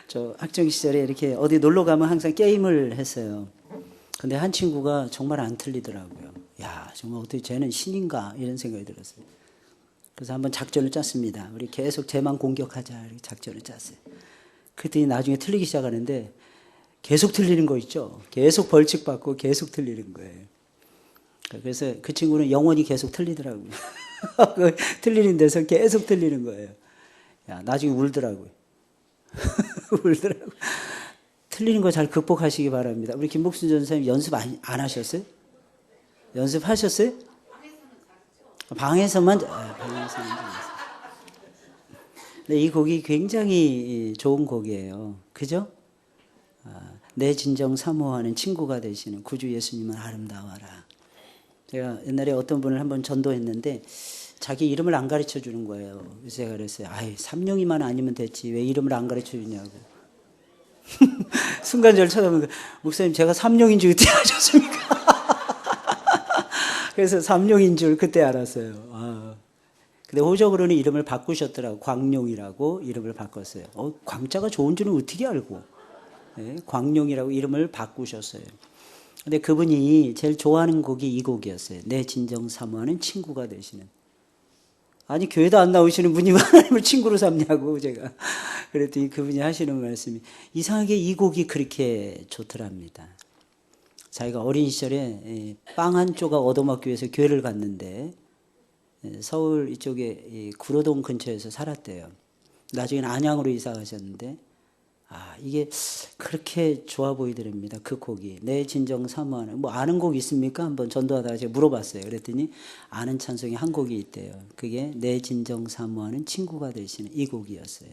저 학창 시절에 이렇게 어디 놀러 가면 항상 게임을 했어요. 근데 한 친구가 정말 안 틀리더라고요. 야, 정말 어떻게 쟤는 신인가 이런 생각이 들었어요. 그래서 한번 작전을 짰습니다. 우리 계속 쟤만 공격하자 이렇게 작전을 짰어요. 그랬더니 나중에 틀리기 시작하는데 계속 틀리는 거 있죠. 계속 벌칙 받고 계속 틀리는 거예요. 그래서 그 친구는 영원히 계속 틀리더라고요. 틀리는 데서 계속 틀리는 거예요. 야, 나중에 울더라고요. 울더라고요. 틀리는 거 잘 극복하시기 바랍니다. 우리 김복순 전사님 연습 안 하셨어요? 연습하셨어요? 방에서만 네, 이 곡이 굉장히 좋은 곡이에요. 그죠? 내 진정 사모하는 친구가 되시는 구주 예수님은 아름다워라. 제가 옛날에 어떤 분을 한번 전도했는데 자기 이름을 안 가르쳐 주는 거예요. 그래서 제가 그랬어요. 아이, 삼룡이만 아니면 됐지 왜 이름을 안 가르쳐 주냐고. 순간 저를 쳐다보면 목사님 제가 삼룡인 줄 그때 아셨습니까? 그래서 삼룡인 줄 그때 알았어요. 근데 호적으로는 이름을 바꾸셨더라고. 광룡이라고 이름을 바꿨어요. 광자가 좋은 줄은 어떻게 알고. 네, 광룡이라고 이름을 바꾸셨어요. 근데 그분이 제일 좋아하는 곡이 이 곡이었어요. 내 진정 사모하는 친구가 되시는. 아니 교회도 안 나오시는 분이 하나님을 친구로 삼냐고 제가 그랬더니 그분이 하시는 말씀이 이상하게 이 곡이 그렇게 좋더랍니다. 자기가 어린 시절에 빵 한 조각 얻어먹기 위해서 교회를 갔는데 서울 이쪽에 구로동 근처에서 살았대요. 나중에는 안양으로 이사 가셨는데 이게 그렇게 좋아 보이더랍니다. 그 곡이 내 진정 사모하는 뭐 아는 곡 있습니까? 한번 전도하다가 제가 물어봤어요. 그랬더니 아는 찬송이 한 곡이 있대요. 그게 내 진정 사모하는 친구가 되시는 이 곡이었어요.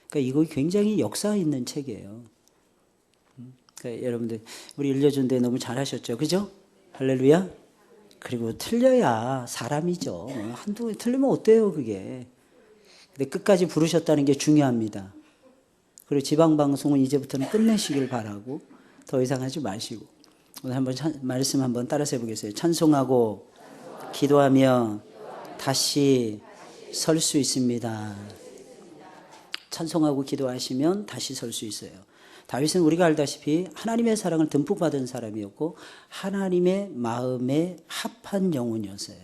그러니까 이 곡이 굉장히 역사 있는 책이에요. 그러니까 여러분들 우리 읽려준 데 너무 잘하셨죠, 그죠? 할렐루야. 그리고 틀려야 사람이죠. 한두 개 틀리면 어때요, 그게? 근데 끝까지 부르셨다는 게 중요합니다. 그리고 지방방송은 이제부터는 끝내시길 바라고 더 이상 하지 마시고 오늘 한번 말씀 한번 따라서 해보겠어요. 찬송하고 기도하며 다시 설 수 있습니다. 찬송하고 기도하시면 다시 설 수 있어요. 다윗은 우리가 알다시피 하나님의 사랑을 듬뿍 받은 사람이었고 하나님의 마음에 합한 영혼이었어요.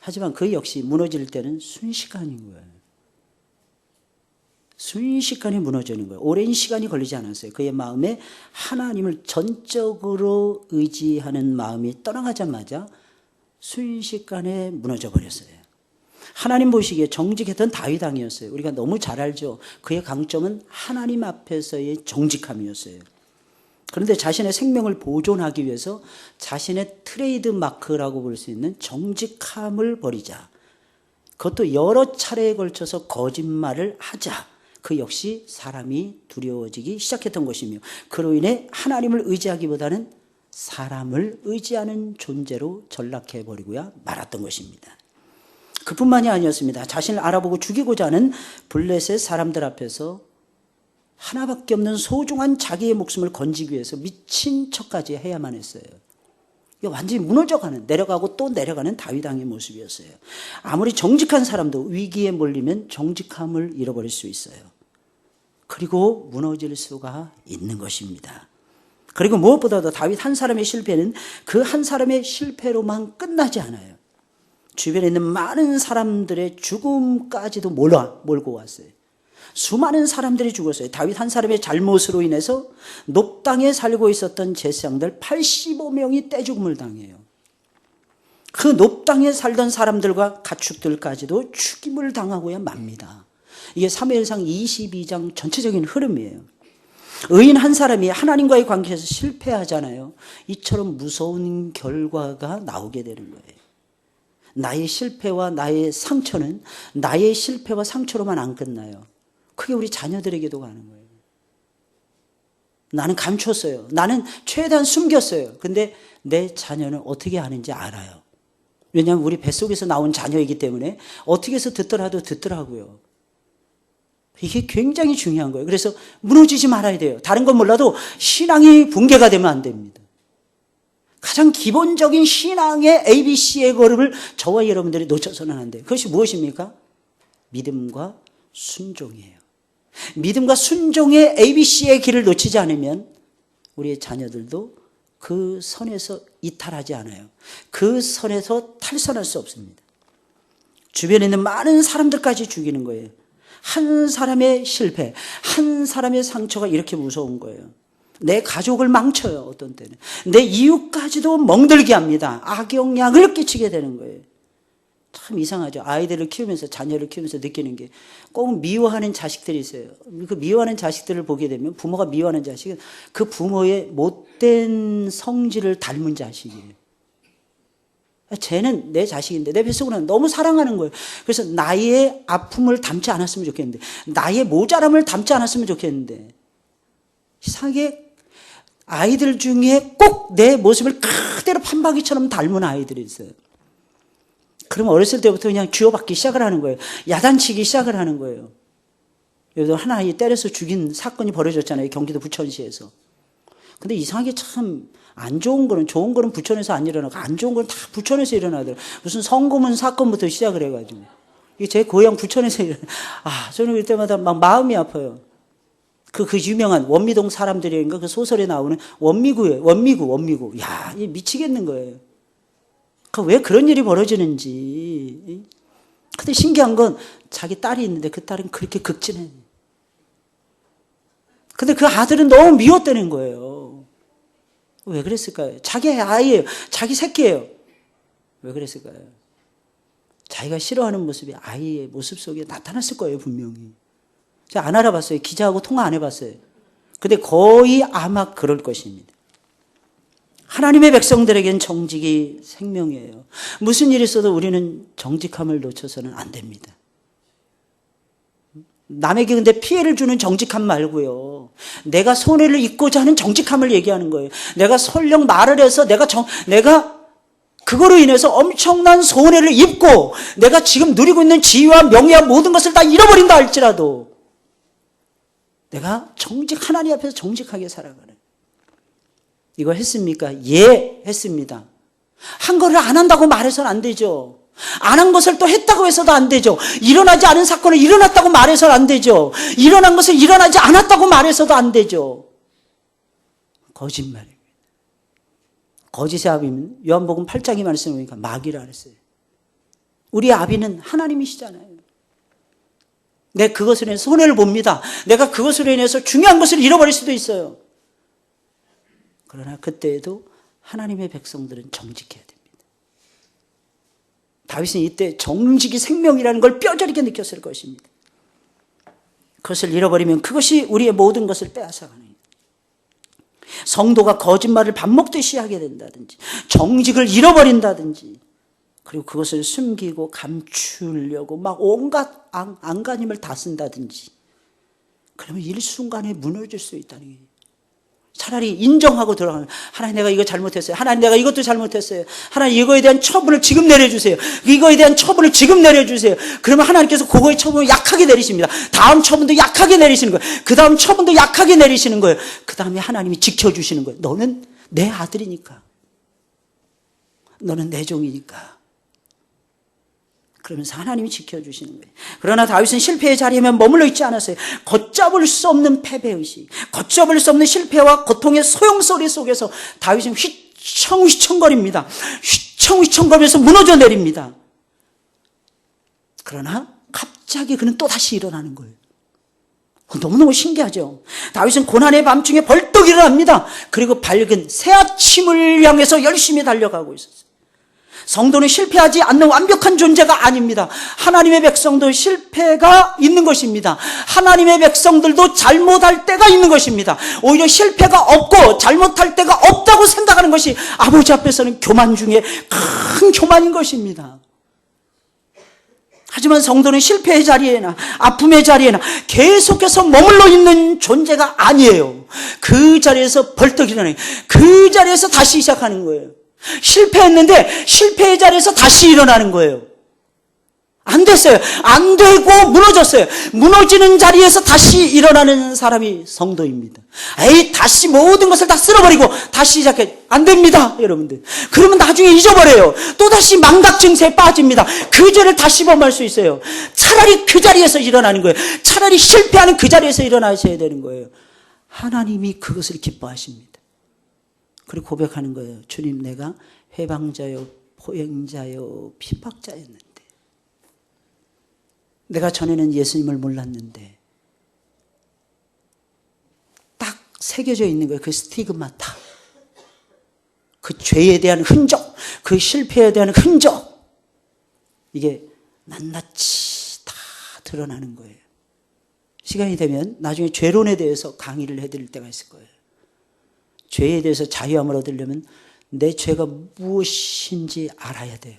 하지만 그 역시 무너질 때는 순식간인 거예요. 순식간에 무너지는 거예요. 오랜 시간이 걸리지 않았어요. 그의 마음에 하나님을 전적으로 의지하는 마음이 떠나가자마자 순식간에 무너져 버렸어요. 하나님 보시기에 정직했던 다윗 왕이었어요. 우리가 너무 잘 알죠. 그의 강점은 하나님 앞에서의 정직함이었어요. 그런데 자신의 생명을 보존하기 위해서 자신의 트레이드 마크라고 볼 수 있는 정직함을 버리자. 그것도 여러 차례에 걸쳐서 거짓말을 하자. 그 역시 사람이 두려워지기 시작했던 것이며 그로 인해 하나님을 의지하기보다는 사람을 의지하는 존재로 전락해버리고야 말았던 것입니다. 그뿐만이 아니었습니다. 자신을 알아보고 죽이고자 하는 블레셋 사람들 앞에서 하나밖에 없는 소중한 자기의 목숨을 건지기 위해서 미친 척까지 해야만 했어요. 이게 완전히 무너져가는, 내려가고 또 내려가는 다윗 왕의 모습이었어요. 아무리 정직한 사람도 위기에 몰리면 정직함을 잃어버릴 수 있어요. 그리고 무너질 수가 있는 것입니다. 그리고 무엇보다도 다윗 한 사람의 실패는 그 한 사람의 실패로만 끝나지 않아요. 주변에 있는 많은 사람들의 죽음까지도 몰고 왔어요. 수많은 사람들이 죽었어요. 다윗 한 사람의 잘못으로 인해서 높 땅에 살고 있었던 제사장들 85명이 떼죽음을 당해요. 그 높 땅에 살던 사람들과 가축들까지도 죽임을 당하고야 맙니다. 이게 사무엘상 22장 전체적인 흐름이에요. 의인 한 사람이 하나님과의 관계에서 실패하잖아요. 이처럼 무서운 결과가 나오게 되는 거예요. 나의 실패와 나의 상처는 나의 실패와 상처로만 안 끝나요. 그게 우리 자녀들에게도 가는 거예요. 나는 감췄어요. 나는 최대한 숨겼어요. 근데 내 자녀는 어떻게 하는지 알아요. 왜냐하면 우리 뱃속에서 나온 자녀이기 때문에 어떻게 해서 듣더라도 듣더라고요. 이게 굉장히 중요한 거예요. 그래서 무너지지 말아야 돼요. 다른 건 몰라도 신앙이 붕괴가 되면 안 됩니다. 가장 기본적인 신앙의 ABC의 걸음을 저와 여러분들이 놓쳐서는 안 돼요. 그것이 무엇입니까? 믿음과 순종이에요. 믿음과 순종의 ABC의 길을 놓치지 않으면 우리의 자녀들도 그 선에서 이탈하지 않아요. 그 선에서 탈선할 수 없습니다. 주변에 있는 많은 사람들까지 죽이는 거예요. 한 사람의 실패, 한 사람의 상처가 이렇게 무서운 거예요. 내 가족을 망쳐요. 어떤 때는 내 이웃까지도 멍들게 합니다. 악영향을 끼치게 되는 거예요. 참 이상하죠. 아이들을 키우면서, 자녀를 키우면서 느끼는 게 꼭 미워하는 자식들이 있어요. 그 미워하는 자식들을 보게 되면, 부모가 미워하는 자식은 그 부모의 못된 성질을 닮은 자식이에요. 쟤는 내 자식인데 내 뱃속으로는 너무 사랑하는 거예요. 그래서 나의 아픔을 담지 않았으면 좋겠는데, 나의 모자람을 담지 않았으면 좋겠는데, 이상하게 아이들 중에 꼭 내 모습을 그대로 판박이처럼 닮은 아이들이 있어요. 그러면 어렸을 때부터 그냥 쥐어받기 시작을 하는 거예요. 야단치기 시작을 하는 거예요. 여기도 한 아이 때려서 죽인 사건이 벌어졌잖아요. 경기도 부천시에서. 근데 이상하게 참 안 좋은 거는, 좋은 거는 부천에서 안 일어나고 안 좋은 건 다 부천에서 일어나더라고요. 무슨 성고문 사건부터 시작을 해가지고. 이게 제 고향 부천에서 저는 그럴 때마다 막 마음이 아파요. 그 유명한 원미동 사람들인가 그 소설에 나오는 원미구예요. 원미구. 야, 이 미치겠는 거예요. 왜 그런 일이 벌어지는지. 근데 신기한 건 자기 딸이 있는데 그 딸은 그렇게 극진해. 근데 그 아들은 너무 미웠다는 거예요. 왜 그랬을까요? 자기 아이예요. 자기 새끼예요. 왜 그랬을까요? 자기가 싫어하는 모습이 아이의 모습 속에 나타났을 거예요, 분명히. 제가 안 알아봤어요. 기자하고 통화 안 해봤어요. 근데 거의 아마 그럴 것입니다. 하나님의 백성들에겐 정직이 생명이에요. 무슨 일이 있어도 우리는 정직함을 놓쳐서는 안 됩니다. 남에게 근데 피해를 주는 정직함 말고요. 내가 손해를 입고자 하는 정직함을 얘기하는 거예요. 내가 설령 말을 해서 내가 그거로 인해서 엄청난 손해를 입고 내가 지금 누리고 있는 지위와 명예와 모든 것을 다 잃어버린다 할지라도 내가 하나님 앞에서 정직하게 살아가는. 이거 했습니까? 예, 했습니다. 한 거를 안 한다고 말해서는 안 되죠. 안 한 것을 또 했다고 해서도 안 되죠. 일어나지 않은 사건을 일어났다고 말해서는 안 되죠. 일어난 것을 일어나지 않았다고 말해서도 안 되죠. 거짓말입니다. 거짓의 아비는 요한복음 8장의 말씀을 보니까 마귀라 그랬어요. 우리 아비는 하나님이시잖아요. 내가 그것으로 인해서 손해를 봅니다. 내가 그것으로 인해서 중요한 것을 잃어버릴 수도 있어요. 그러나 그때에도 하나님의 백성들은 정직해야 됩니다. 다윗은 이때 정직이 생명이라는 걸 뼈저리게 느꼈을 것입니다. 그것을 잃어버리면 그것이 우리의 모든 것을 빼앗아가는 거예요. 성도가 거짓말을 밥 먹듯이 하게 된다든지, 정직을 잃어버린다든지, 그리고 그것을 숨기고 감추려고 막 온갖 안간힘을 다 쓴다든지, 그러면 일순간에 무너질 수 있다는 거예요. 차라리 인정하고 들어가면, 하나님 내가 이거 잘못했어요. 하나님 내가 이것도 잘못했어요. 하나님 이거에 대한 처분을 지금 내려주세요. 이거에 대한 처분을 지금 내려주세요. 그러면 하나님께서 그거의 처분을 약하게 내리십니다. 다음 처분도 약하게 내리시는 거예요. 그 다음 처분도 약하게 내리시는 거예요. 그 다음에 하나님이 지켜주시는 거예요. 너는 내 아들이니까. 너는 내 종이니까. 그러면서 하나님이 지켜주시는 거예요. 그러나 다윗은 실패의 자리에만 머물러 있지 않았어요. 걷잡을 수 없는 패배의식, 걷잡을 수 없는 실패와 고통의 소용소리 속에서 다윗은 휘청휘청거립니다. 휘청휘청거리면서 무너져 내립니다. 그러나 갑자기 그는 또다시 일어나는 거예요. 너무너무 신기하죠. 다윗은 고난의 밤중에 벌떡 일어납니다. 그리고 밝은 새 아침을 향해서 열심히 달려가고 있었어요. 성도는 실패하지 않는 완벽한 존재가 아닙니다. 하나님의 백성도 실패가 있는 것입니다. 하나님의 백성들도 잘못할 때가 있는 것입니다. 오히려 실패가 없고 잘못할 때가 없다고 생각하는 것이 아버지 앞에서는 교만 중에 큰 교만인 것입니다. 하지만 성도는 실패의 자리에나 아픔의 자리에나 계속해서 머물러 있는 존재가 아니에요. 그 자리에서 벌떡 일어나요. 그 자리에서 다시 시작하는 거예요. 실패했는데 실패의 자리에서 다시 일어나는 거예요. 안 됐어요. 안 되고 무너졌어요. 무너지는 자리에서 다시 일어나는 사람이 성도입니다. 에이, 다시 모든 것을 다 쓸어버리고 다시 시작해. 안 됩니다, 여러분들. 그러면 나중에 잊어버려요. 또다시 망각 증세에 빠집니다. 그 죄를 다시 범할 수 있어요. 차라리 그 자리에서 일어나는 거예요. 차라리 실패하는 그 자리에서 일어나셔야 되는 거예요. 하나님이 그것을 기뻐하십니다. 그리고 고백하는 거예요. 주님, 내가 회방자요, 포행자요, 핍박자였는데, 내가 전에는 예수님을 몰랐는데, 딱 새겨져 있는 거예요. 그 스티그마타. 그 죄에 대한 흔적, 그 실패에 대한 흔적. 이게 낱낱이 다 드러나는 거예요. 시간이 되면 나중에 죄론에 대해서 강의를 해드릴 때가 있을 거예요. 죄에 대해서 자유함을 얻으려면 내 죄가 무엇인지 알아야 돼요.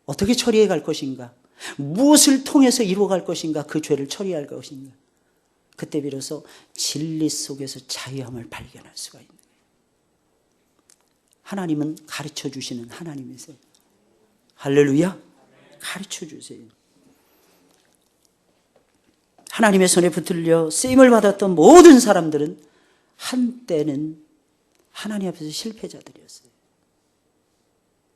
어떻게 처리해 갈 것인가? 무엇을 통해서 이루어갈 것인가? 그 죄를 처리할 것인가? 그때 비로소 진리 속에서 자유함을 발견할 수가 있는 거예요. 하나님은 가르쳐 주시는 하나님이세요. 할렐루야. 가르쳐 주세요. 하나님의 손에 붙들려 쓰임을 받았던 모든 사람들은 한때는 하나님 앞에서 실패자들이었어요.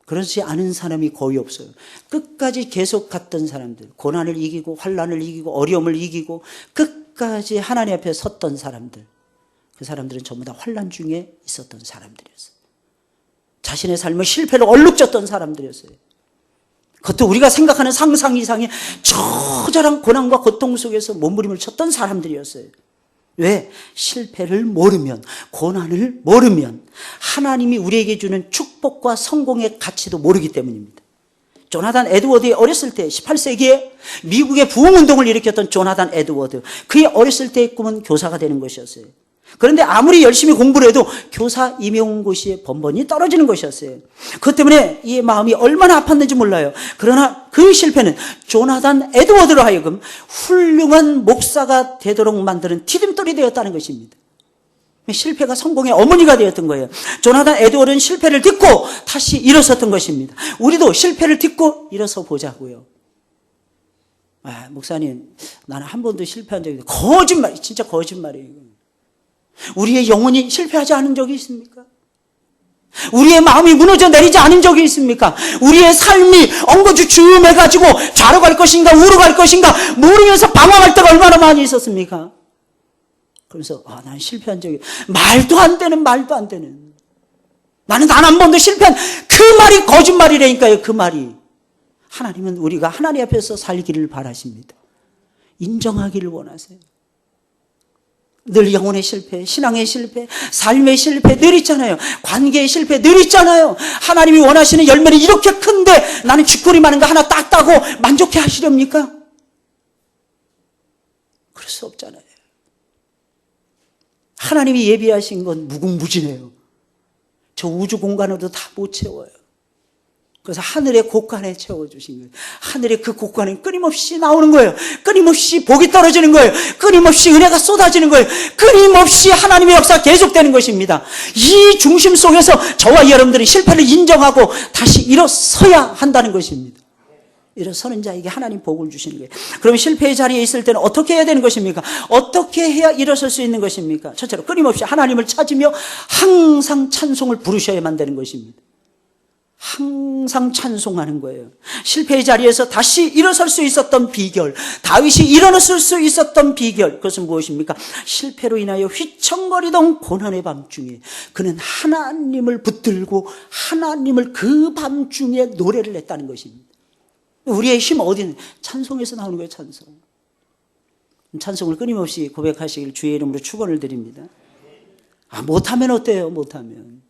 그렇지 않은 사람이 거의 없어요. 끝까지 계속 갔던 사람들, 고난을 이기고 환난을 이기고 어려움을 이기고 끝까지 하나님 앞에 섰던 사람들, 그 사람들은 전부 다 환난 중에 있었던 사람들이었어요. 자신의 삶의 실패를 얼룩졌던 사람들이었어요. 그것도 우리가 생각하는 상상 이상의 처절한 고난과 고통 속에서 몸부림을 쳤던 사람들이었어요. 왜? 실패를 모르면, 고난을 모르면 하나님이 우리에게 주는 축복과 성공의 가치도 모르기 때문입니다. 조나단 에드워드의 어렸을 때 18세기에 미국의 부흥운동을 일으켰던 조나단 에드워드, 그의 어렸을 때의 꿈은 교사가 되는 것이었어요. 그런데 아무리 열심히 공부를 해도 교사 임용고시에 번번이 떨어지는 것이었어요. 그것 때문에 이 마음이 얼마나 아팠는지 몰라요. 그러나 그 실패는 조나단 에드워드로 하여금 훌륭한 목사가 되도록 만드는 디딤돌이 되었다는 것입니다. 실패가 성공의 어머니가 되었던 거예요. 조나단 에드워드는 실패를 딛고 다시 일어섰던 것입니다. 우리도 실패를 딛고 일어서 보자고요. 목사님, 나는 한 번도 실패한 적이 없어요. 거짓말, 진짜 거짓말이에요. 우리의 영혼이 실패하지 않은 적이 있습니까? 우리의 마음이 무너져 내리지 않은 적이 있습니까? 우리의 삶이 엉거주춤해가지고 좌로 갈 것인가 우로 갈 것인가 모르면서 방황할 때가 얼마나 많이 있었습니까? 그래서 난 실패한 적이, 말도 안 되는. 나는 단 한 번도 실패한, 그 말이 거짓말이라니까요. 그 말이. 하나님은 우리가 하나님 앞에서 살기를 바라십니다. 인정하기를 원하세요. 늘 영혼의 실패, 신앙의 실패, 삶의 실패 늘 있잖아요. 관계의 실패 늘 있잖아요. 하나님이 원하시는 열매는 이렇게 큰데 나는 쥐꼬리 많은 거 하나 딱 따고 만족해 하시렵니까? 그럴 수 없잖아요. 하나님이 예비하신 건 무궁무진해요. 저 우주 공간으로도 다 못 채워요. 그래서 하늘의 곳간에 채워주신 거예요. 하늘의 그 곳간은 끊임없이 나오는 거예요. 끊임없이 복이 떨어지는 거예요. 끊임없이 은혜가 쏟아지는 거예요. 끊임없이 하나님의 역사가 계속되는 것입니다. 이 중심 속에서 저와 여러분들이 실패를 인정하고 다시 일어서야 한다는 것입니다. 일어서는 자에게 하나님 복을 주시는 거예요. 그럼 실패의 자리에 있을 때는 어떻게 해야 되는 것입니까? 어떻게 해야 일어설 수 있는 것입니까? 첫째로 끊임없이 하나님을 찾으며 항상 찬송을 부르셔야만 되는 것입니다. 항상 찬송하는 거예요. 실패의 자리에서 다시 일어설 수 있었던 비결, 다윗이 일어났을 수 있었던 비결, 그것은 무엇입니까? 실패로 인하여 휘청거리던 고난의 밤중에 그는 하나님을 붙들고 하나님을 그 밤중에 노래를 했다는 것입니다. 우리의 힘 어디는? 찬송에서 나오는 거예요. 찬송을 끊임없이 고백하시길 주의 이름으로 축원을 드립니다. 못하면 어때요? 못하면.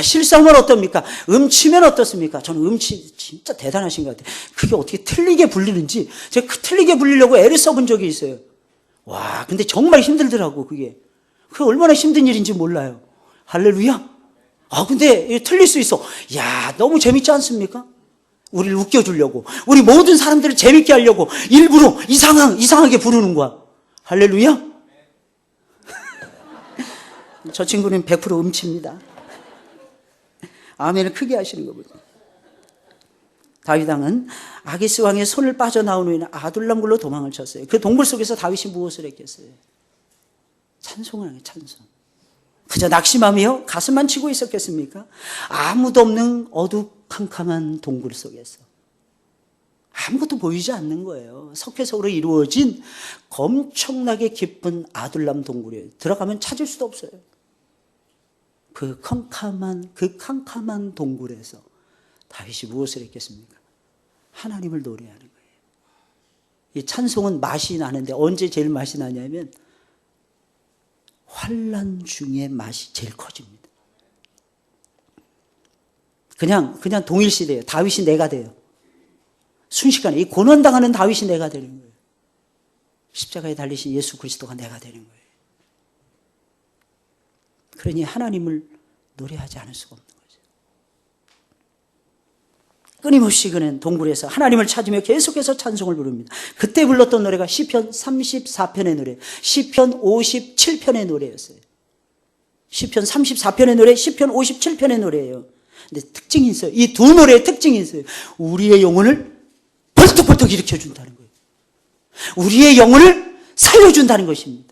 실수하면 어떻습니까? 음치면 어떻습니까? 저는 음치 진짜 대단하신 것 같아요. 그게 어떻게 틀리게 불리는지 제가 틀리게 불리려고 애를 써본 적이 있어요. 근데 정말 힘들더라고. 그게 얼마나 힘든 일인지 몰라요. 할렐루야. 근데 틀릴 수 있어. 너무 재밌지 않습니까? 우리를 웃겨주려고, 우리 모든 사람들을 재밌게 하려고 일부러 이상하게 부르는 거야. 할렐루야. 저 친구는 100% 음치입니다. 아멘을 크게 하시는 거거든요. 다윗 왕은 아기스 왕의 손을 빠져나온 후에는 아둘람 굴로 도망을 쳤어요. 그 동굴 속에서 다윗이 무엇을 했겠어요? 찬송을 하는 거예요. 찬송. 그저 낙심하며 가슴만 치고 있었겠습니까? 아무도 없는 어두캄캄한 동굴 속에서 아무것도 보이지 않는 거예요. 석회석으로 이루어진 엄청나게 깊은 아둘람 동굴이에요. 들어가면 찾을 수도 없어요. 그 캄캄한 동굴에서 다윗이 무엇을 했겠습니까? 하나님을 노래하는 거예요. 이 찬송은 맛이 나는데 언제 제일 맛이 나냐면 환난 중에 맛이 제일 커집니다. 그냥 동일시돼요. 다윗이 내가 돼요. 순식간에 이 고난당하는 다윗이 내가 되는 거예요. 십자가에 달리신 예수 그리스도가 내가 되는 거예요. 그러니 하나님을 노래하지 않을 수가 없는 거죠. 끊임없이 그는 동굴에서 하나님을 찾으며 계속해서 찬송을 부릅니다. 그때 불렀던 노래가 시편 34편의 노래, 시편 57편의 노래였어요. 시편 34편의 노래, 시편 57편의 노래예요. 근데 특징이 있어요. 이 두 노래의 특징이 있어요. 우리의 영혼을 벌떡벌떡 일으켜준다는 거예요. 우리의 영혼을 살려준다는 것입니다.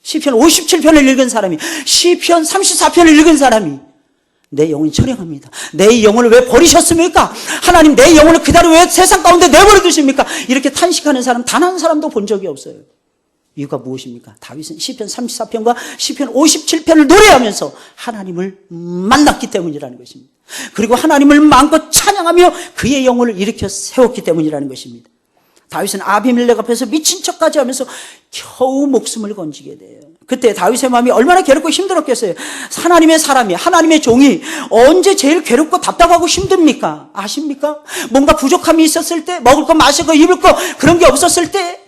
시편 57편을 읽은 사람이, 시편 34편을 읽은 사람이 내 영혼이 철량합니다. 내 영혼을 왜 버리셨습니까? 하나님 내 영혼을 그대로 왜 세상 가운데 내버려 두십니까? 이렇게 탄식하는 사람 단 한 사람도 본 적이 없어요. 이유가 무엇입니까? 다윗은 시편 34편과 시편 57편을 노래하면서 하나님을 만났기 때문이라는 것입니다. 그리고 하나님을 마음껏 찬양하며 그의 영혼을 일으켜 세웠기 때문이라는 것입니다. 다윗은 아비멜렉 앞에서 미친 척까지 하면서 겨우 목숨을 건지게 돼요. 그때 다윗의 마음이 얼마나 괴롭고 힘들었겠어요. 하나님의 사람이, 하나님의 종이 언제 제일 괴롭고 답답하고 힘듭니까? 아십니까? 뭔가 부족함이 있었을 때, 먹을 거, 마실 거, 입을 거 그런 게 없었을 때,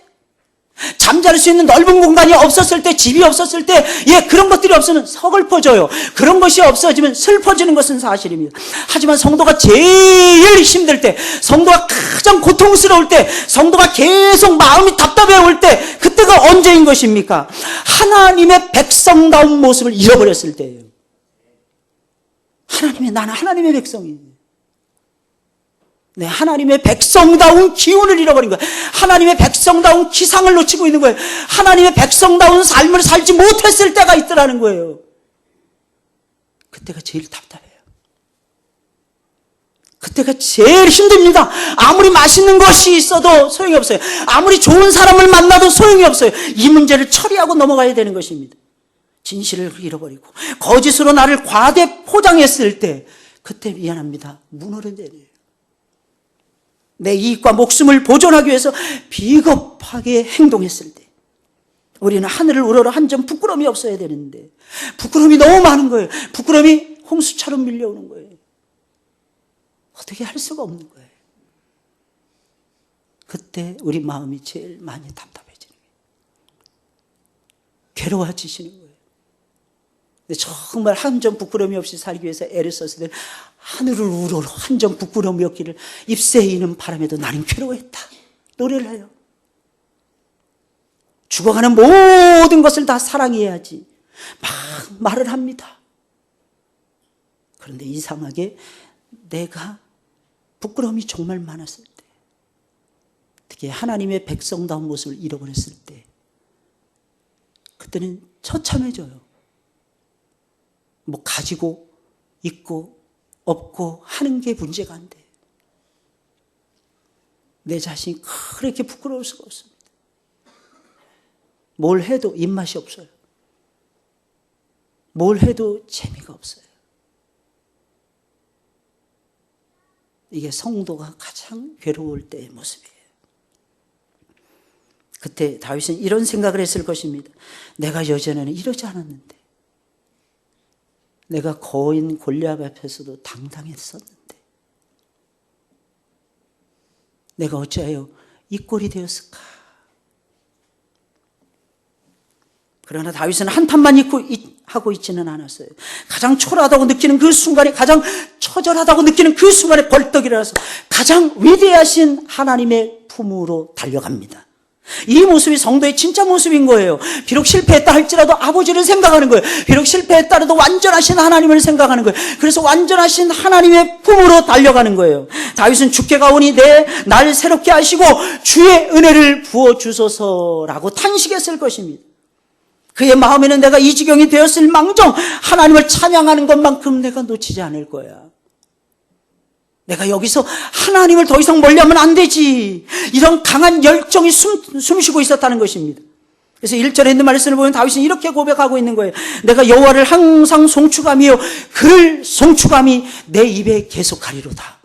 잠잘 수 있는 넓은 공간이 없었을 때, 집이 없었을 때, 그런 것들이 없으면 서글퍼져요. 그런 것이 없어지면 슬퍼지는 것은 사실입니다. 하지만 성도가 제일 힘들 때, 성도가 가장 고통스러울 때, 성도가 계속 마음이 답답해 올 때, 그때가 언제인 것입니까? 하나님의 백성다운 모습을 잃어버렸을 때예요. 나는 하나님의 백성이에요. 네, 하나님의 백성다운 기운을 잃어버린 거예요. 하나님의 백성다운 기상을 놓치고 있는 거예요. 하나님의 백성다운 삶을 살지 못했을 때가 있더라는 거예요. 그때가 제일 답답해요. 그때가 제일 힘듭니다. 아무리 맛있는 것이 있어도 소용이 없어요. 아무리 좋은 사람을 만나도 소용이 없어요. 이 문제를 처리하고 넘어가야 되는 것입니다. 진실을 잃어버리고 거짓으로 나를 과대 포장했을 때 그때 미안합니다. 무너져내요. 내 이익과 목숨을 보존하기 위해서 비겁하게 행동했을 때 우리는 하늘을 우러러 한 점 부끄러움이 없어야 되는데 부끄러움이 너무 많은 거예요. 부끄러움이 홍수처럼 밀려오는 거예요. 어떻게 할 수가 없는 거예요. 그때 우리 마음이 제일 많이 답답해지는 거예요. 괴로워지시는 거예요. 정말 한 점 부끄러움이 없이 살기 위해서 애를 썼을 때 하늘을 우러러 한 점 부끄러움이 없기를 잎새에 이는 바람에도 나는 괴로워했다. 노래를 해요. 죽어가는 모든 것을 다 사랑해야지. 막 말을 합니다. 그런데 이상하게 내가 부끄러움이 정말 많았을 때, 특히 하나님의 백성다운 모습을 잃어버렸을 때, 그때는 처참해져요. 뭐 가지고 있고 없고 하는 게 문제가 안 돼. 내 자신이 그렇게 부끄러울 수가 없습니다. 뭘 해도 입맛이 없어요. 뭘 해도 재미가 없어요. 이게 성도가 가장 괴로울 때의 모습이에요. 그때 다윗은 이런 생각을 했을 것입니다. 내가 여전에는 이러지 않았는데, 내가 거인 골리앗 앞에서도 당당했었는데, 내가 어찌하여 이 꼴이 되었을까? 그러나 다윗은 한탄만 하고 있지는 않았어요. 가장 초라하다고 느끼는 그 순간에, 가장 처절하다고 느끼는 그 순간에 벌떡 일어나서 가장 위대하신 하나님의 품으로 달려갑니다. 이 모습이 성도의 진짜 모습인 거예요. 비록 실패했다 할지라도 아버지를 생각하는 거예요. 비록 실패했다라도 완전하신 하나님을 생각하는 거예요. 그래서 완전하신 하나님의 품으로 달려가는 거예요. 다윗은 주께 가오니 날 새롭게 하시고 주의 은혜를 부어주소서라고 탄식했을 것입니다. 그의 마음에는 내가 이 지경이 되었을 망정 하나님을 찬양하는 것만큼 내가 놓치지 않을 거야. 내가 여기서 하나님을 더 이상 멀리하면 안 되지. 이런 강한 열정이 숨쉬고 있었다는 것입니다. 그래서 1절에 있는 말씀을 보면 다윗은 이렇게 고백하고 있는 거예요. 내가 여호와를 항상 송축하며 그를 송축함이 내 입에 계속하리로다.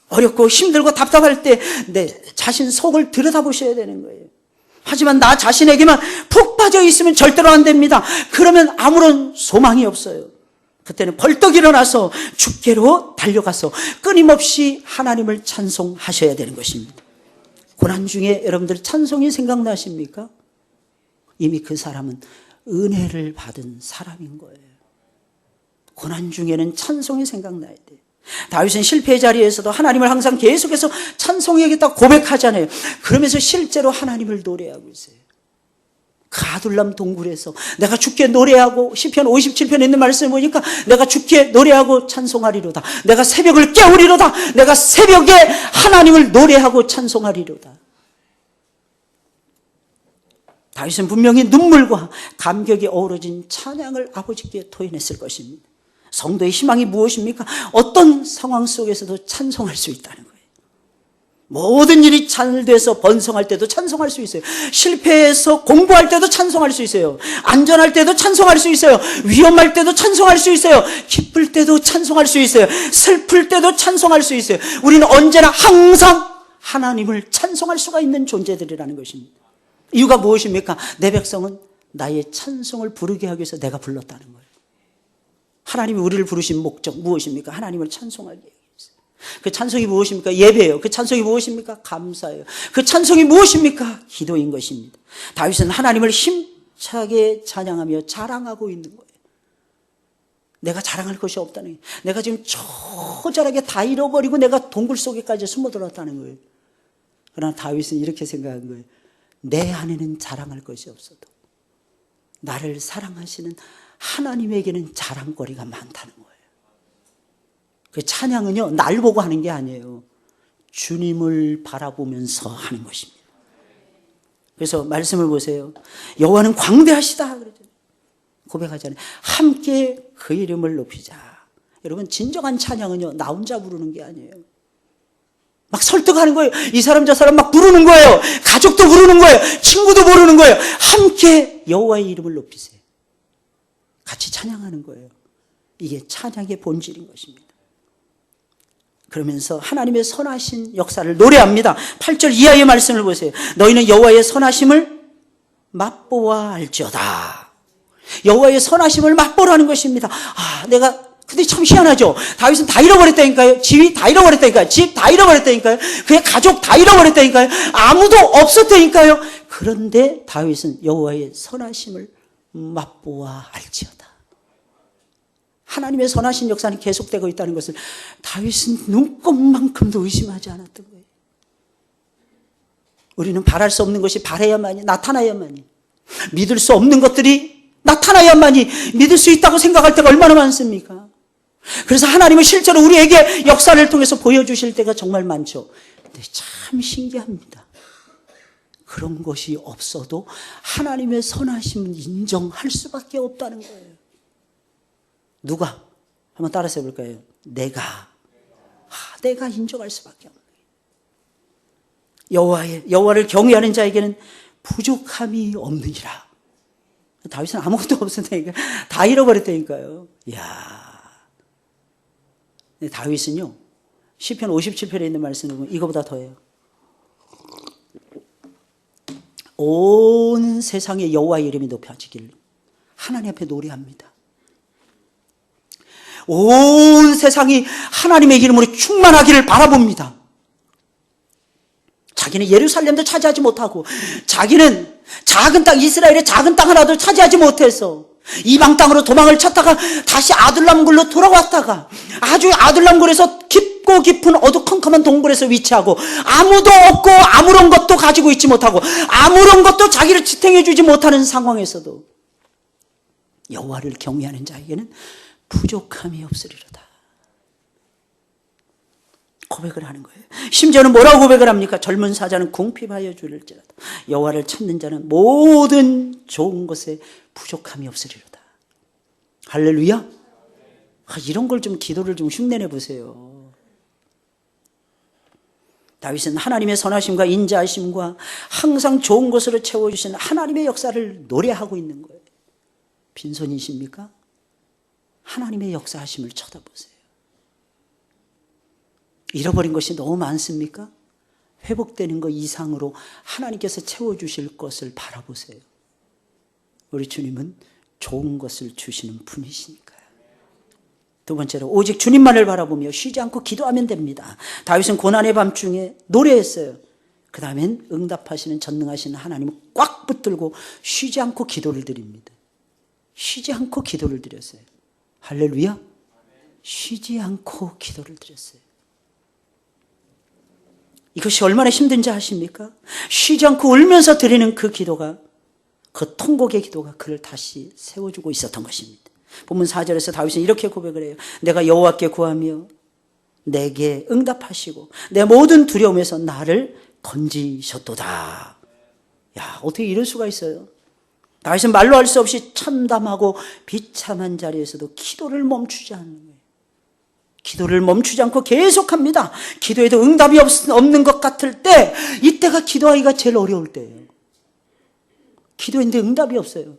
어렵고 힘들고 답답할 때 내 자신 속을 들여다보셔야 되는 거예요. 하지만 나 자신에게만 푹 빠져 있으면 절대로 안 됩니다. 그러면 아무런 소망이 없어요. 그때는 벌떡 일어나서 주께로 달려가서 끊임없이 하나님을 찬송하셔야 되는 것입니다. 고난 중에 여러분들 찬송이 생각나십니까? 이미 그 사람은 은혜를 받은 사람인 거예요. 고난 중에는 찬송이 생각나야 돼요. 다윗은 실패의 자리에서도 하나님을 항상 계속해서 찬송해야겠다고 고백하잖아요. 그러면서 실제로 하나님을 노래하고 있어요. 그 아둘람 동굴에서 내가 주께 노래하고 시편 57편에 있는 말씀을 보니까 내가 주께 노래하고 찬송하리로다. 내가 새벽을 깨우리로다. 내가 새벽에 하나님을 노래하고 찬송하리로다. 다윗은 분명히 눈물과 감격이 어우러진 찬양을 아버지께 토해냈을 것입니다. 성도의 희망이 무엇입니까? 어떤 상황 속에서도 찬송할 수 있다는 거예요. 모든 일이 잘 돼서 번성할 때도 찬송할 수 있어요. 실패해서 공부할 때도 찬송할 수 있어요. 안전할 때도 찬송할 수 있어요. 위험할 때도 찬송할 수 있어요. 기쁠 때도 찬송할 수 있어요. 슬플 때도 찬송할 수 있어요. 우리는 언제나 항상 하나님을 찬송할 수가 있는 존재들이라는 것입니다. 이유가 무엇입니까? 내 백성은 나의 찬송을 부르게 하기 위해서 내가 불렀다는 거예요. 하나님이 우리를 부르신 목적 무엇입니까? 하나님을 찬송하기 위해서. 그 찬송이 무엇입니까? 예배예요. 그 찬송이 무엇입니까? 감사예요. 그 찬송이 무엇입니까? 기도인 것입니다. 다윗은 하나님을 힘차게 찬양하며 자랑하고 있는 거예요. 내가 자랑할 것이 없다는 거예요. 내가 지금 처절하게 다 잃어버리고 내가 동굴 속에까지 숨어들었다는 거예요. 그러나 다윗은 이렇게 생각한 거예요. 내 안에는 자랑할 것이 없어도 나를 사랑하시는 하나님에게는 자랑거리가 많다는 거예요. 그 찬양은요, 날 보고 하는 게 아니에요. 주님을 바라보면서 하는 것입니다. 그래서 말씀을 보세요. 여호와는 광대하시다 그러죠. 고백하잖아요. 함께 그 이름을 높이자. 여러분, 진정한 찬양은요, 나 혼자 부르는 게 아니에요. 막 설득하는 거예요. 이 사람 저 사람 막 부르는 거예요. 가족도 부르는 거예요. 친구도 부르는 거예요. 함께 여호와의 이름을 높이세요. 같이 찬양하는 거예요. 이게 찬양의 본질인 것입니다. 그러면서 하나님의 선하신 역사를 노래합니다. 8절 이하의 말씀을 보세요. 너희는 여호와의 선하심을 맛보아 알지어다. 여호와의 선하심을 맛보라는 것입니다. 근데 참 희한하죠. 다윗은 다 잃어버렸다니까요. 지위 다 잃어버렸다니까요. 집 다 잃어버렸다니까요. 그의 가족 다 잃어버렸다니까요. 아무도 없었다니까요. 그런데 다윗은 여호와의 선하심을 맛보아 알지어다. 하나님의 선하신 역사는 계속되고 있다는 것을 다윗은 눈꼽만큼도 의심하지 않았던 거예요. 우리는 바랄 수 없는 것이 바라야만이, 나타나야만이, 믿을 수 없는 것들이 나타나야만이 믿을 수 있다고 생각할 때가 얼마나 많습니까? 그래서 하나님은 실제로 우리에게 역사를 통해서 보여주실 때가 정말 많죠. 근데 참 신기합니다. 그런 것이 없어도 하나님의 선하심은 인정할 수밖에 없다는 거예요. 누가? 한번 따라서 해볼까요? 내가 인정할 수밖에 없는 거예요. 여호와를 경외하는 자에게는 부족함이 없느니라. 다윗은 아무것도 없었다니까. 다 잃어버렸다니까요. 다윗은요, 시편 57편에 있는 말씀을 보면 이거보다 더해요. 온 세상에 여호와의 이름이 높여지기를 하나님 앞에 노래합니다. 온 세상이 하나님의 이름으로 충만하기를 바라봅니다. 자기는 예루살렘도 차지하지 못하고, 자기는 작은 땅, 이스라엘의 작은 땅 하나도 차지하지 못해서 이방 땅으로 도망을 쳤다가 다시 아둘람굴로 돌아왔다가 아주 아둘람굴에서 깊고 좁고 깊은 어두컴컴한 동굴에서 위치하고 아무도 없고 아무런 것도 가지고 있지 못하고 아무런 것도 자기를 지탱해 주지 못하는 상황에서도 여호와를 경외하는 자에게는 부족함이 없으리로다. 고백을 하는 거예요. 심지어는 뭐라고 고백을 합니까? 젊은 사자는 궁핍하여 줄일지라도 여호와를 찾는 자는 모든 좋은 것에 부족함이 없으리로다. 할렐루야. 이런 걸 좀 기도를 좀 흉내내 보세요. 다윗은 하나님의 선하심과 인자하심과 항상 좋은 것으로 채워주신 하나님의 역사를 노래하고 있는 거예요. 빈손이십니까? 하나님의 역사하심을 쳐다보세요. 잃어버린 것이 너무 많습니까? 회복되는 것 이상으로 하나님께서 채워주실 것을 바라보세요. 우리 주님은 좋은 것을 주시는 분이시니까요. 두 번째로 오직 주님만을 바라보며 쉬지 않고 기도하면 됩니다. 다윗은 고난의 밤중에 노래했어요. 그 다음엔 응답하시는 전능하신 하나님을 꽉 붙들고 쉬지 않고 기도를 드립니다. 쉬지 않고 기도를 드렸어요. 할렐루야. 쉬지 않고 기도를 드렸어요. 이것이 얼마나 힘든지 아십니까? 쉬지 않고 울면서 드리는 그 기도가, 그 통곡의 기도가 그를 다시 세워주고 있었던 것입니다. 본문 4절에서 다윗은 이렇게 고백을 해요. 내가 여호와께 구하며 내게 응답하시고 내 모든 두려움에서 나를 건지셨도다. 야, 어떻게 이럴 수가 있어요? 다윗은 말로 할 수 없이 참담하고 비참한 자리에서도 기도를 멈추지 않는 거예요. 기도를 멈추지 않고 계속합니다. 기도에도 응답이 없는 것 같을 때, 이때가 기도하기가 제일 어려울 때예요. 기도했는데 응답이 없어요.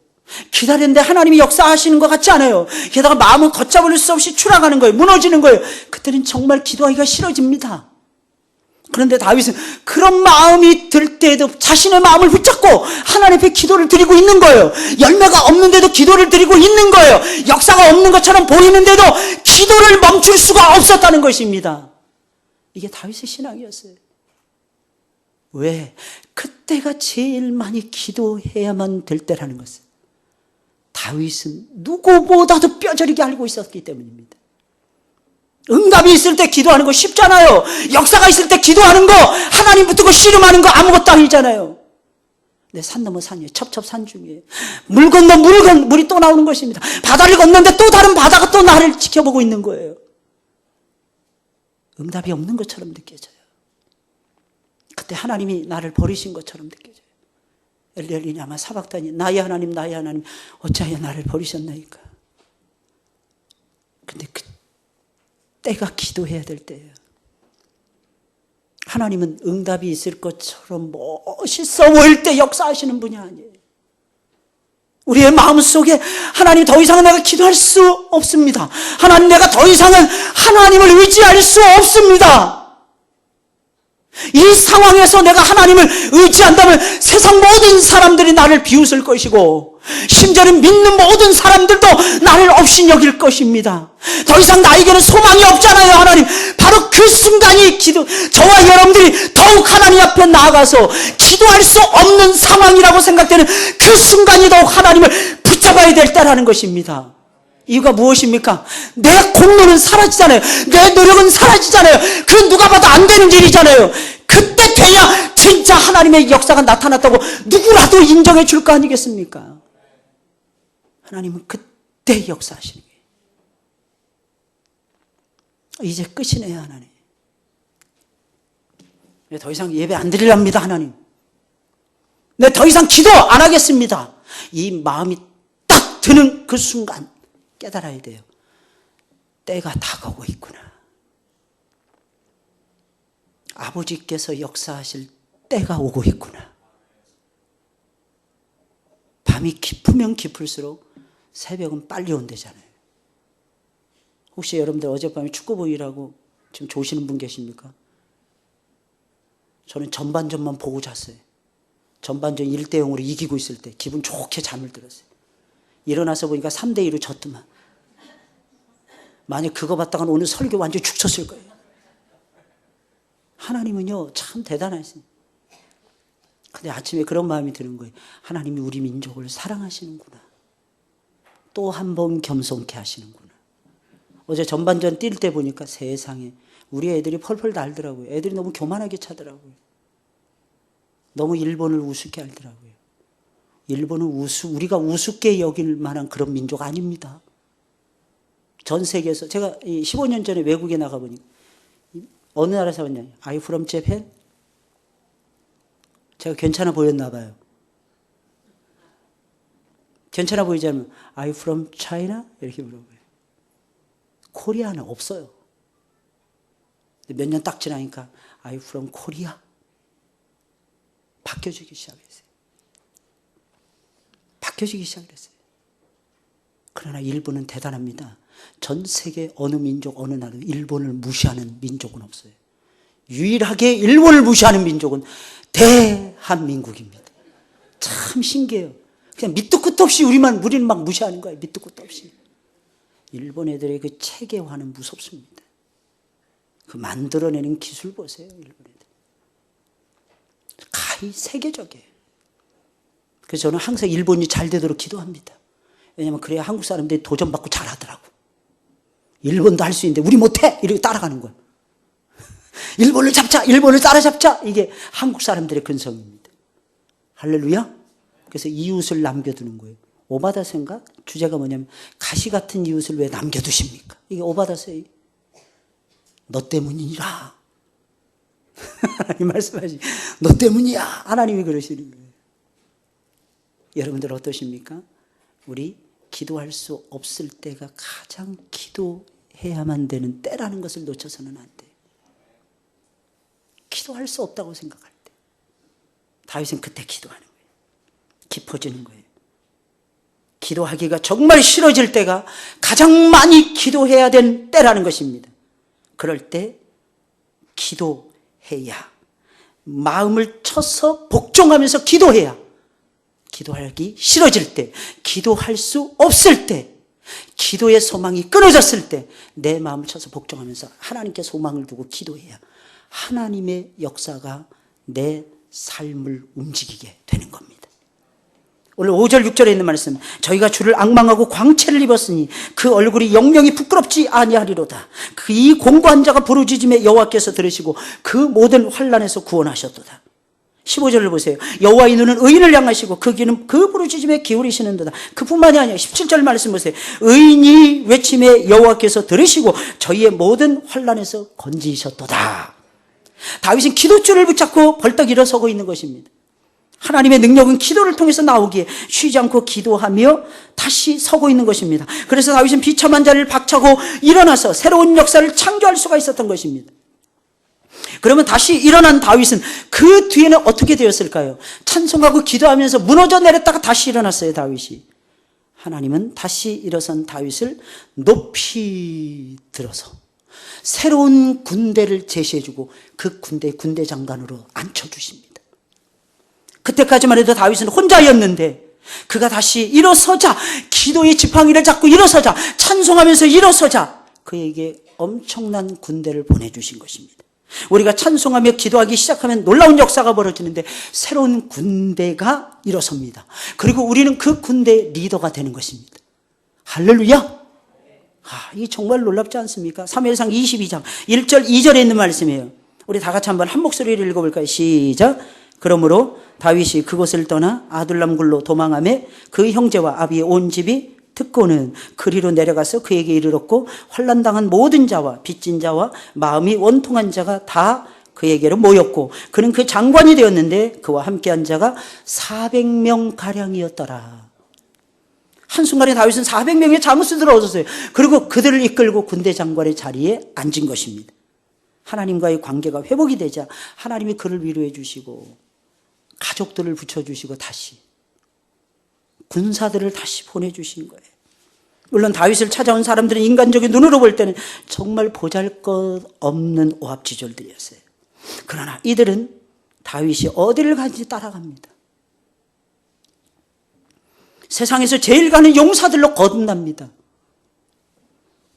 기다렸는데 하나님이 역사하시는 것 같지 않아요. 게다가 마음은 걷잡을 수 없이 추락하는 거예요. 무너지는 거예요. 그때는 정말 기도하기가 싫어집니다. 그런데 다윗은 그런 마음이 들 때에도 자신의 마음을 붙잡고 하나님 앞에 기도를 드리고 있는 거예요. 열매가 없는데도 기도를 드리고 있는 거예요. 역사가 없는 것처럼 보이는데도 기도를 멈출 수가 없었다는 것입니다. 이게 다윗의 신앙이었어요. 왜? 그때가 제일 많이 기도해야만 될 때라는 것을 다윗은 누구보다도 뼈저리게 알고 있었기 때문입니다. 응답이 있을 때 기도하는 거 쉽잖아요. 역사가 있을 때 기도하는 거, 하나님 붙들고 씨름하는 거 아무것도 아니잖아요. 네, 산 넘어 산이에요. 첩첩산 중이에요. 물 건너 물이 또 나오는 것입니다. 바다를 건너는데 또 다른 바다가 또 나를 지켜보고 있는 거예요. 응답이 없는 것처럼 느껴져요. 그때 하나님이 나를 버리신 것처럼 느껴져요. 엘리엘리니 아마 사박다니 나의 하나님 나의 하나님 어찌하여 나를 버리셨나이까. 근데 그 때가 기도해야 될 때예요. 하나님은 응답이 있을 것처럼 멋있어 보일 때 역사하시는 분이 아니에요. 우리의 마음속에 하나님 더 이상은 내가 기도할 수 없습니다. 하나님 내가 더 이상은 하나님을 의지할 수 없습니다. 이 상황에서 내가 하나님을 의지한다면 세상 모든 사람들이 나를 비웃을 것이고 심지어는 믿는 모든 사람들도 나를 없이 여길 것입니다. 더 이상 나에게는 소망이 없잖아요. 하나님, 바로 그 순간이 저와 여러분들이 더욱 하나님 앞에 나아가서 기도할 수 없는 상황이라고 생각되는 그 순간이 더욱 하나님을 붙잡아야 될 때라는 것입니다. 이유가 무엇입니까? 내 공로는 사라지잖아요. 내 노력은 사라지잖아요. 그 누가 봐도 안 되는 일이잖아요. 그때 돼야 진짜 하나님의 역사가 나타났다고 누구라도 인정해 줄 거 아니겠습니까? 하나님은 그때 역사하시는 거예요. 이제 끝이네요, 하나님. 더 이상 예배 안 드리랍니다, 하나님. 네, 더 이상 기도 안 하겠습니다. 이 마음이 딱 드는 그 순간 깨달아야 돼요. 때가 다가오고 있구나. 아버지께서 역사하실 때가 오고 있구나. 밤이 깊으면 깊을수록 새벽은 빨리 온대잖아요. 혹시 여러분들 어젯밤에 축구 보이라고 지금 조시는 분 계십니까? 저는 전반전만 보고 잤어요. 전반전 1대0으로 이기고 있을 때 기분 좋게 잠을 들었어요. 일어나서 보니까 3대2로 졌더만. 만약 그거 봤다가는 오늘 설교 완전히 죽 쳤을 거예요. 하나님은요 참 대단하시네. 근데 아침에 그런 마음이 드는 거예요. 하나님이 우리 민족을 사랑하시는구나. 또 한 번 겸손케 하시는구나. 어제 전반전 뛸 때 보니까 세상에 우리 애들이 펄펄 날더라고요. 애들이 너무 교만하게 차더라고요. 너무 일본을 우습게 알더라고요. 일본은 우리가 우습게 여길 만한 그런 민족 아닙니다. 전 세계에서 제가 15년 전에 외국에 나가보니까 어느 나라에서 왔냐? Are you from Japan? 제가 괜찮아 보였나 봐요. 괜찮아 보이지 않으면 Are you from China? 이렇게 물어봐요. 코리아는 없어요. 몇 년 딱 지나니까 Are you from Korea? 바뀌어지기 시작했어요. 바뀌어지기 시작했어요. 그러나 일본은 대단합니다. 전 세계 어느 민족, 어느 나라 일본을 무시하는 민족은 없어요. 유일하게 일본을 무시하는 민족은 대한민국입니다. 참 신기해요. 그냥 밑도 끝도 없이 우리는 막 무시하는 거예요. 밑도 끝도 없이. 일본 애들의 그 체계화는 무섭습니다. 그 만들어내는 기술 보세요. 일본 애들. 가히 세계적이에요. 그래서 저는 항상 일본이 잘 되도록 기도합니다. 왜냐하면 그래야 한국 사람들이 도전받고 잘하더라고. 일본도 할 수 있는데 우리 못해! 이렇게 따라가는 거야. 일본을 잡자! 일본을 따라잡자! 이게 한국 사람들의 근성입니다. 할렐루야! 그래서 이웃을 남겨두는 거예요. 오바다 생각? 주제가 뭐냐면 가시 같은 이웃을 왜 남겨두십니까? 이게 오바다세요. 너 때문이라. 하나님 말씀하시. 너 때문이야. 하나님이 그러시는 거예요. 여러분들 어떠십니까? 우리 기도할 수 없을 때가 가장 기도해야만 되는 때라는 것을 놓쳐서는 안 돼요. 기도할 수 없다고 생각할 때 다윗은 그때 기도하는 거예요. 깊어지는 거예요. 기도하기가 정말 싫어질 때가 가장 많이 기도해야 된 때라는 것입니다. 그럴 때 기도해야, 마음을 쳐서 복종하면서 기도해야, 기도하기 싫어질 때, 기도할 수 없을 때, 기도의 소망이 끊어졌을 때 내 마음을 쳐서 복종하면서 하나님께 소망을 두고 기도해야 하나님의 역사가 내 삶을 움직이게 되는 겁니다. 오늘 5절 6절에 있는 말씀, 저희가 주를 앙망하고 광채를 입었으니 그 얼굴이 영영이 부끄럽지 아니하리로다. 그 이 공고한 자가 부르짖음에 여호와께서 들으시고 그 모든 환난에서 구원하셨도다. 15절을 보세요. 여호와의 눈은 의인을 향하시고 그 귀는 그 부르짖음에 기울이시는도다. 그뿐만이 아니라 17절 말씀 보세요. 의인이 외침에 여호와께서 들으시고 저희의 모든 환난에서 건지셨도다. 다윗은 기도줄을 붙잡고 벌떡 일어서고 있는 것입니다. 하나님의 능력은 기도를 통해서 나오기에 쉬지 않고 기도하며 다시 서고 있는 것입니다. 그래서 다윗은 비참한 자를 박차고 일어나서 새로운 역사를 창조할 수가 있었던 것입니다. 그러면 다시 일어난 다윗은 그 뒤에는 어떻게 되었을까요? 찬송하고 기도하면서 무너져 내렸다가 다시 일어났어요, 다윗이. 하나님은 다시 일어선 다윗을 높이 들어서 새로운 군대를 제시해주고 그 군대 장관으로 앉혀주십니다. 그때까지만 해도 다윗은 혼자였는데 그가 다시 일어서자, 기도의 지팡이를 잡고 일어서자, 찬송하면서 일어서자 그에게 엄청난 군대를 보내주신 것입니다. 우리가 찬송하며 기도하기 시작하면 놀라운 역사가 벌어지는데 새로운 군대가 일어섭니다. 그리고 우리는 그 군대의 리더가 되는 것입니다. 할렐루야! 이게 정말 놀랍지 않습니까? 사무엘상 22장 1절 2절에 있는 말씀이에요. 우리 다 같이 한번 한 목소리를 읽어볼까요? 시작! 그러므로 다윗이 그곳을 떠나 아둘람 굴로 도망하며 그 형제와 아비의 온 집이 듣고는 그리로 내려가서 그에게 이르렀고 환난당한 모든 자와 빚진 자와 마음이 원통한 자가 다 그에게로 모였고 그는 그 장관이 되었는데 그와 함께한 자가 400명 가량이었더라. 한순간에 다윗은 400명의 장수들을 얻었어요. 그리고 그들을 이끌고 군대 장관의 자리에 앉은 것입니다. 하나님과의 관계가 회복이 되자 하나님이 그를 위로해 주시고 가족들을 붙여주시고 다시 군사들을 다시 보내주신 거예요. 물론 다윗을 찾아온 사람들은 인간적인 눈으로 볼 때는 정말 보잘것없는 오합지졸들이었어요. 그러나 이들은 다윗이 어디를 가는지 따라갑니다. 세상에서 제일 가는 용사들로 거듭납니다.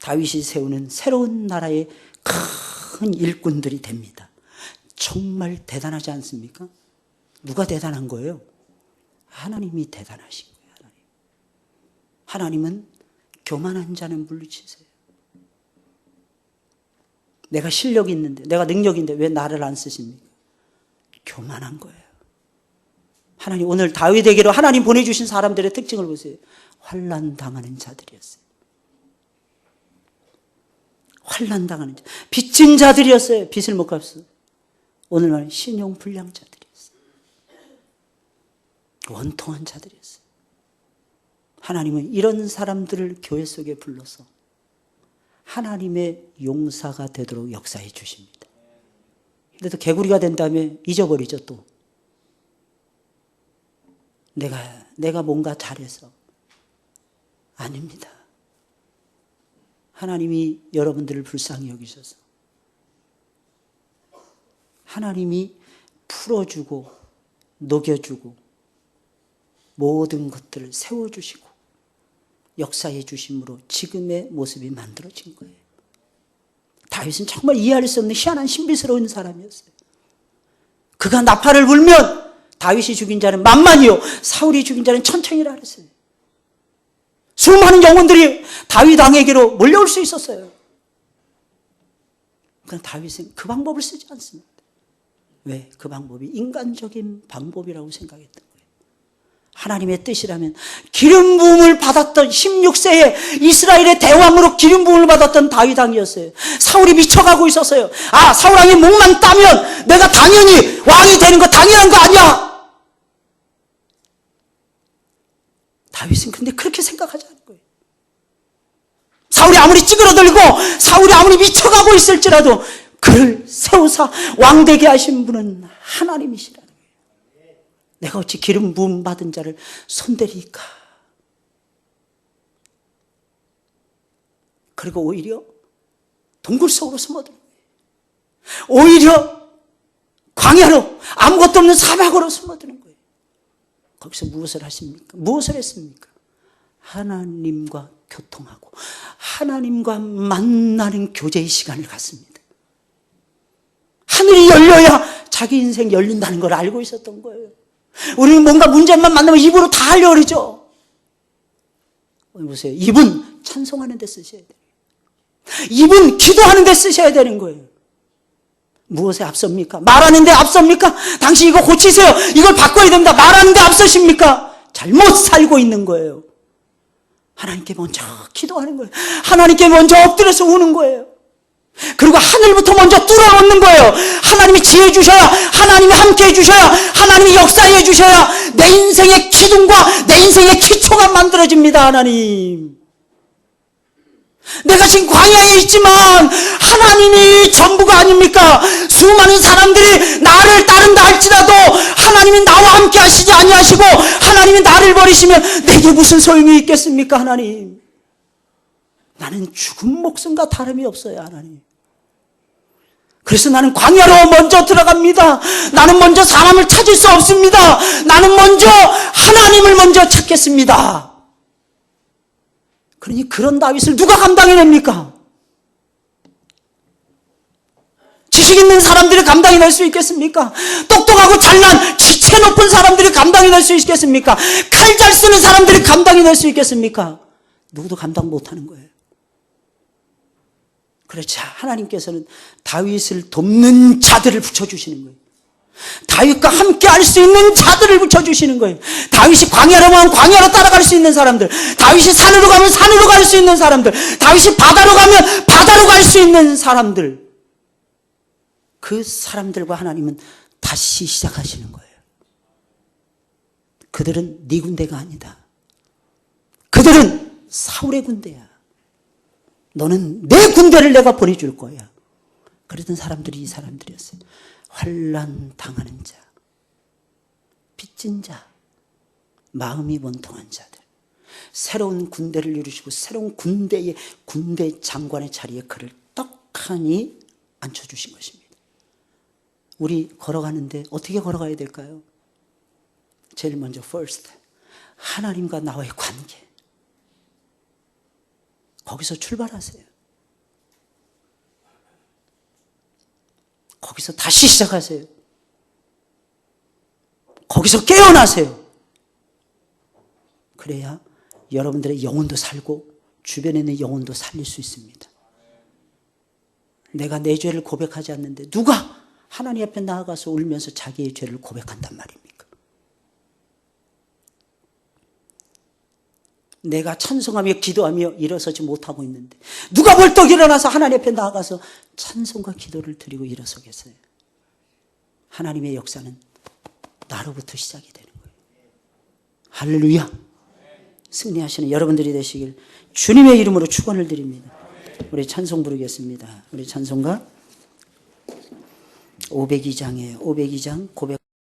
다윗이 세우는 새로운 나라의 큰 일꾼들이 됩니다. 정말 대단하지 않습니까? 누가 대단한 거예요? 하나님이 대단하신 거예요. 하나님은 교만한 자는 물리치세요. 내가 실력이 있는데, 내가 능력이 있는데 왜 나를 안 쓰십니까? 교만한 거예요. 하나님, 오늘 다윗에게로 하나님 보내주신 사람들의 특징을 보세요. 환난 당하는 자들이었어요. 환난 당하는 자, 빚진 자들이었어요. 빚을 못 갚았어요. 오늘 말은 신용 불량자들이었어요. 원통한 자들이었어요. 하나님은 이런 사람들을 교회 속에 불러서 하나님의 용사가 되도록 역사해 주십니다. 근데 또 개구리가 된 다음에 잊어버리죠, 또. 내가 뭔가 잘해서. 아닙니다. 하나님이 여러분들을 불쌍히 여기셔서 하나님이 풀어주고 녹여주고 모든 것들을 세워주시고 역사해 주심으로 지금의 모습이 만들어진 거예요. 다윗은 정말 이해할 수 없는 희한한 신비스러운 사람이었어요. 그가 나팔을 불면 다윗이 죽인 자는 만만이요 사울이 죽인 자는 천천히라 그랬어요. 수많은 영혼들이 다윗 왕에게로 몰려올 수 있었어요. 그러나 다윗은 그 방법을 쓰지 않습니다. 왜? 그 방법이 인간적인 방법이라고 생각했던 거예요. 하나님의 뜻이라면 기름 부음을 받았던 16세에 이스라엘의 대왕으로 기름 부음을 받았던 다윗 왕이었어요. 사울이 미쳐가고 있었어요. 아, 사울 왕이 목만 따면 내가 당연히 왕이 되는 거 당연한 거 아니야. 다윗은 근데 그렇게 생각하지 않은 거예요. 사울이 아무리 찌그러들고 사울이 아무리 미쳐가고 있을지라도 그를 세우사 왕되게 하신 분은 하나님이시라는 거예요. 내가 어찌 기름 부음 받은 자를 손대리까. 그리고 오히려 동굴 속으로 숨어드는 거예요. 오히려 광야로 아무것도 없는 사막으로 숨어드는 거예요. 거기서 무엇을 하십니까? 무엇을 했습니까? 하나님과 교통하고 하나님과 만나는 교제의 시간을 갖습니다. 하늘이 열려야 자기 인생 열린다는 걸 알고 있었던 거예요. 우리는 뭔가 문제만 만나면 입으로 다 하려고 그러죠. 보세요. 입은 찬송하는 데 쓰셔야 돼요. 입은 기도하는 데 쓰셔야 되는 거예요. 무엇에 앞섭니까? 말하는 데 앞섭니까? 당신 이거 고치세요. 이걸 바꿔야 됩니다. 말하는 데 앞서십니까? 잘못 살고 있는 거예요. 하나님께 먼저 기도하는 거예요. 하나님께 먼저 엎드려서 우는 거예요. 그리고 하늘부터 먼저 뚫어놓는 거예요. 하나님이 지혜 주셔야, 하나님이 함께 해주셔야, 하나님이 역사해 주셔야 내 인생의 기둥과 내 인생의 기초가 만들어집니다. 하나님, 내가 지금 광야에 있지만 하나님이 전부가 아닙니까? 수많은 사람들이 나를 따른다 할지라도 하나님이 나와 함께 하시지 아니하시고 하나님이 나를 버리시면 내게 무슨 소용이 있겠습니까? 하나님, 나는 죽은 목숨과 다름이 없어요. 하나님, 그래서 나는 광야로 먼저 들어갑니다. 나는 먼저 사람을 찾을 수 없습니다. 나는 먼저 하나님을 먼저 찾겠습니다. 그러니 그런 다윗을 누가 감당해냅니까? 지식 있는 사람들이 감당해낼 수 있겠습니까? 똑똑하고 잘난 지체 높은 사람들이 감당해낼 수 있겠습니까? 칼 잘 쓰는 사람들이 감당해낼 수 있겠습니까? 누구도 감당 못하는 거예요. 그렇지, 하나님께서는 다윗을 돕는 자들을 붙여주시는 거예요. 다윗과 함께 할 수 있는 자들을 붙여주시는 거예요. 다윗이 광야로 가면 광야로 따라갈 수 있는 사람들, 다윗이 산으로 가면 산으로 갈 수 있는 사람들, 다윗이 바다로 가면 바다로 갈 수 있는 사람들, 그 사람들과 하나님은 다시 시작하시는 거예요. 그들은 네 군대가 아니다. 그들은 사울의 군대야. 너는 내 군대를 내가 보내줄 거야. 그러던 사람들이 이 사람들이었어요. 환난 당하는 자, 빚진 자, 마음이 원통한 자들, 새로운 군대를 이루시고 새로운 군대 장관의 자리에 그를 떡하니 앉혀주신 것입니다. 우리 걸어가는데 어떻게 걸어가야 될까요? 제일 먼저 first, 하나님과 나와의 관계, 거기서 출발하세요. 거기서 다시 시작하세요. 거기서 깨어나세요. 그래야 여러분들의 영혼도 살고 주변에 있는 영혼도 살릴 수 있습니다. 내가 내 죄를 고백하지 않는데 누가 하나님 앞에 나아가서 울면서 자기의 죄를 고백한단 말입니까? 내가 찬송하며 기도하며 일어서지 못하고 있는데 누가 벌떡 일어나서 하나님 앞에 나아가서 찬송과 기도를 드리고 일어서겠어요? 하나님의 역사는 나로부터 시작이 되는 거예요. 할렐루야. 승리하시는 여러분들이 되시길 주님의 이름으로 축원을 드립니다. 우리 찬송 부르겠습니다. 우리 찬송가 502장이에요. 502장 고백.